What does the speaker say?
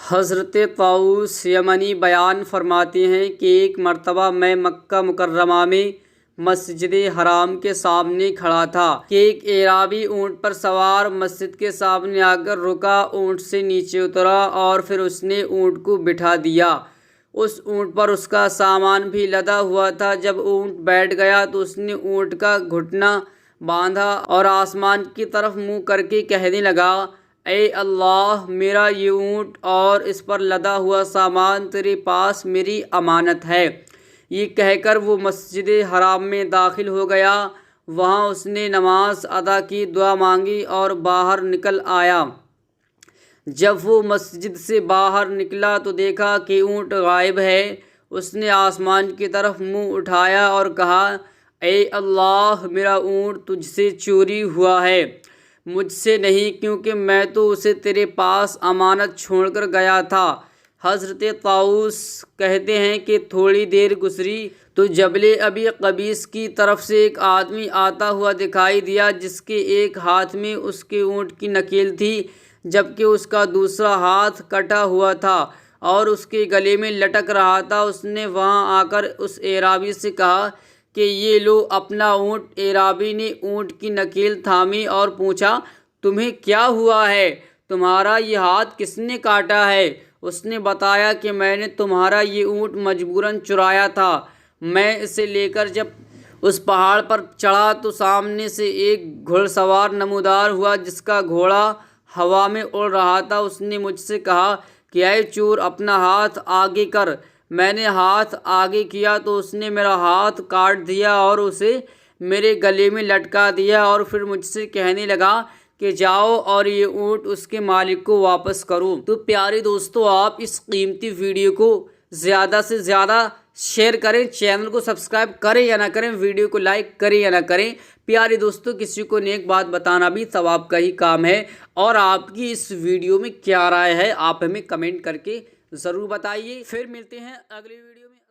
حضرت طاؤس یمنی بیان فرماتے ہیں کہ ایک مرتبہ میں مکہ مکرمہ میں مسجد حرام کے سامنے کھڑا تھا کہ ایک اعرابی اونٹ پر سوار مسجد کے سامنے آ کر رکا، اونٹ سے نیچے اترا اور پھر اس نے اونٹ کو بٹھا دیا۔ اس اونٹ پر اس کا سامان بھی لدا ہوا تھا۔ جب اونٹ بیٹھ گیا تو اس نے اونٹ کا گھٹنا باندھا اور آسمان کی طرف منہ کر کے کہنے لگا، اے اللہ، میرا یہ اونٹ اور اس پر لدا ہوا سامان تیرے پاس میری امانت ہے۔ یہ کہہ کر وہ مسجد حرام میں داخل ہو گیا۔ وہاں اس نے نماز ادا کی، دعا مانگی اور باہر نکل آیا۔ جب وہ مسجد سے باہر نکلا تو دیکھا کہ اونٹ غائب ہے۔ اس نے آسمان کی طرف منہ اٹھایا اور کہا، اے اللہ، میرا اونٹ تجھ سے چوری ہوا ہے، مجھ سے نہیں، کیونکہ میں تو اسے تیرے پاس امانت چھوڑ کر گیا تھا۔ حضرت طاؤس کہتے ہیں کہ تھوڑی دیر گزری تو جبل ابی قبیس کی طرف سے ایک آدمی آتا ہوا دکھائی دیا، جس کے ایک ہاتھ میں اس کے اونٹ کی نکیل تھی، جبکہ اس کا دوسرا ہاتھ کٹا ہوا تھا اور اس کے گلے میں لٹک رہا تھا۔ اس نے وہاں آ کر اس اعرابی سے کہا کہ یہ لو اپنا اونٹ۔ اعرابی نے اونٹ کی نکیل تھامی اور پوچھا، تمہیں کیا ہوا ہے؟ تمہارا یہ ہاتھ کس نے کاٹا ہے؟ اس نے بتایا کہ میں نے تمہارا یہ اونٹ مجبوراً چرایا تھا۔ میں اسے لے کر جب اس پہاڑ پر چڑھا تو سامنے سے ایک گھڑ سوار نمودار ہوا جس کا گھوڑا ہوا میں اڑ رہا تھا۔ اس نے مجھ سے کہا کہ اے چور، اپنا ہاتھ آگے کر۔ میں نے ہاتھ آگے کیا تو اس نے میرا ہاتھ کاٹ دیا اور اسے میرے گلے میں لٹکا دیا، اور پھر مجھ سے کہنے لگا کہ جاؤ اور یہ اونٹ اس کے مالک کو واپس کرو۔ تو پیارے دوستو، آپ اس قیمتی ویڈیو کو زیادہ سے زیادہ شیئر کریں، چینل کو سبسکرائب کریں یا نہ کریں، ویڈیو کو لائک کریں یا نہ کریں۔ پیارے دوستو، کسی کو نیک بات بتانا بھی ثواب کا ہی کام ہے، اور آپ کی اس ویڈیو میں کیا رائے ہے آپ ہمیں کمنٹ کر کے ضرور بتائیے۔ پھر ملتے ہیں اگلی ویڈیو میں۔